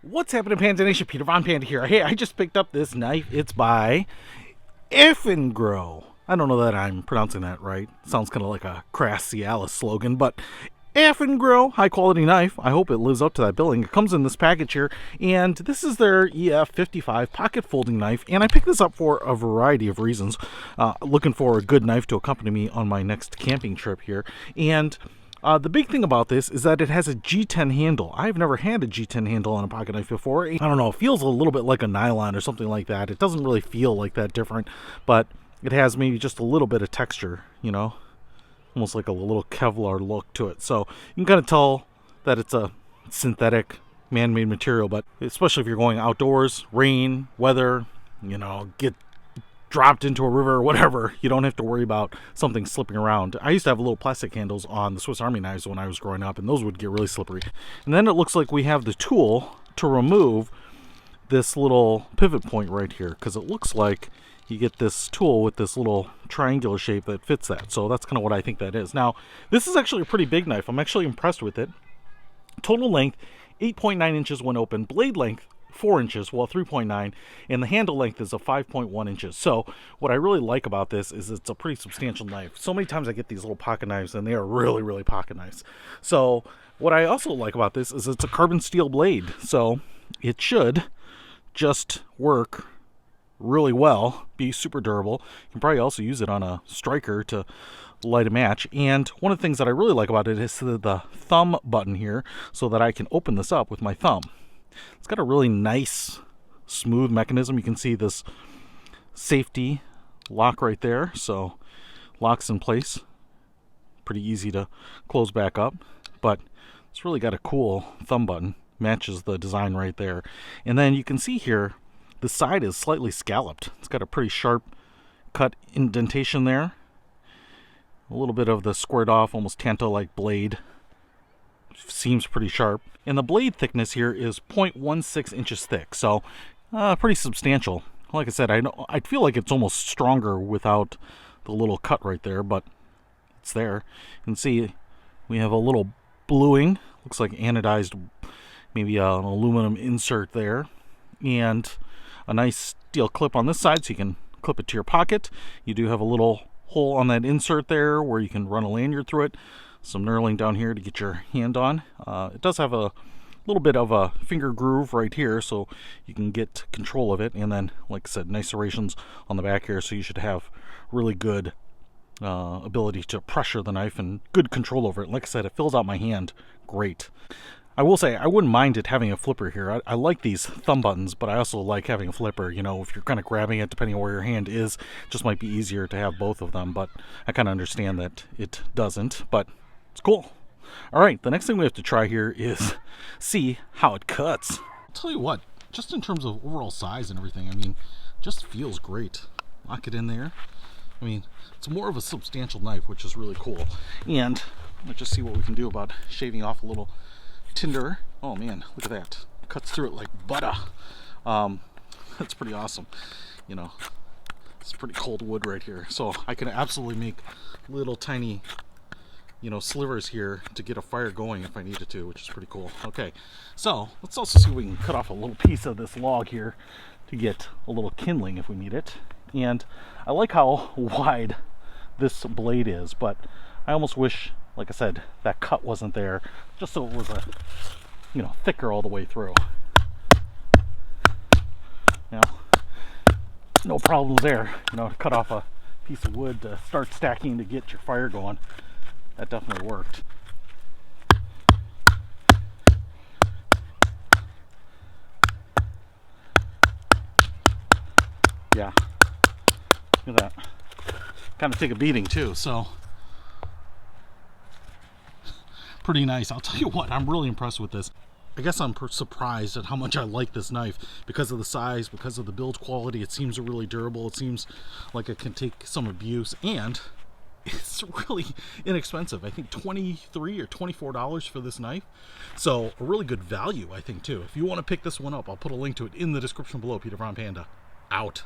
What's happening, Panda Nation? Peter Von Panda here. Hey, I just picked up this knife. It's by Eafengrow. I don't know that I'm pronouncing that right. Sounds kind of like a crass Cialis slogan, but Eafengrow, high quality knife. I hope it lives up to that billing. It comes in this package here, and this is their EF55 pocket folding knife, and I picked this up for a variety of reasons. Looking for a good knife to accompany me on my next camping trip here, and the big thing about this is that it has a G10 handle. I've never had a G10 handle on a pocket knife before. I don't know, it feels a little bit like a nylon or something like that. It doesn't really feel like that different, but it has maybe just a little bit of texture, you know, almost like a little Kevlar look to it. So you can kind of tell that it's a synthetic man-made material, but especially if you're going outdoors, rain, weather, you know, get dropped into a river or whatever, you don't have to worry about something slipping around. I used to have little plastic handles on the Swiss Army knives when I was growing up, and those would get really slippery. And then it looks like we have the tool to remove this little pivot point right here, because it looks like you get this tool with this little triangular shape that fits that. So that's kind of what I think that is. Now, this is actually a pretty big knife. I'm actually impressed with it. Total length, 8.9 inches when open. Blade length, 4 inches, well 3.9, and the handle length is a 5.1 inches. So what I really like about this is it's a pretty substantial knife. So many times I get these little pocket knives and they are really pocket knives. So what I also like about this is it's a carbon steel blade, so it should just work really well, be super durable. You can probably also use it on a striker to light a match. And one of the things that I really like about it is the thumb button here, so that I can open this up with my thumb. It's got a really nice, smooth mechanism. You can see this safety lock right there, so locks in place. Pretty easy to close back up, but it's really got a cool thumb button. Matches the design right there. And then you can see here, the side is slightly scalloped. It's got a pretty sharp cut indentation there. A little bit of the squared off, almost Panda-like blade. Seems pretty sharp. And the blade thickness here is 0.16 inches thick, so pretty substantial. Like I said, I feel like it's almost stronger without the little cut right there, but it's there. You can see we have a little bluing, looks like anodized, maybe an aluminum insert there, and a nice steel clip on this side so you can clip it to your pocket. You do have a little hole on that insert there where you can run a lanyard through it. Some knurling down here to get your hand on. It does have a little bit of a finger groove right here, so you can get control of it. And then, like I said, nice serrations on the back here, so you should have really good ability to pressure the knife and good control over it. Like I said, it fills out my hand great. I will say, I wouldn't mind it having a flipper here. I like these thumb buttons, but I also like having a flipper. You know, if you're kind of grabbing it, depending on where your hand is, it just might be easier to have both of them. But I kind of understand that it doesn't, but it's cool. All right, the next thing we have to try here is see how it cuts. I'll tell you what, just in terms of overall size and everything, I mean, just feels great. Lock it in there. I mean, it's more of a substantial knife, which is really cool. And let's just see what we can do about shaving off a little tinder. Oh man, look at that. Cuts through it like butter. That's pretty awesome. You know, it's pretty cold wood right here. So I can absolutely make little tiny, you know, slivers here to get a fire going if I needed to, which is pretty cool. Okay, so let's also see if we can cut off a little piece of this log here to get a little kindling if we need it. And I like how wide this blade is, but I almost wish, like I said, that cut wasn't there, just so it was a, you know, thicker all the way through. Now, no problems there, you know, to cut off a piece of wood to start stacking to get your fire going. That definitely worked. Yeah, look at that. Kind of take a beating too, so pretty nice. I'll tell you what, I'm really impressed with this. I guess I'm surprised at how much I like this knife because of the size, because of the build quality. It seems really durable. It seems like it can take some abuse, and it's really inexpensive. I think $23 or $24 for this knife. So a really good value, I think, too. If you want to pick this one up, I'll put a link to it in the description below. Peter Von Panda, out.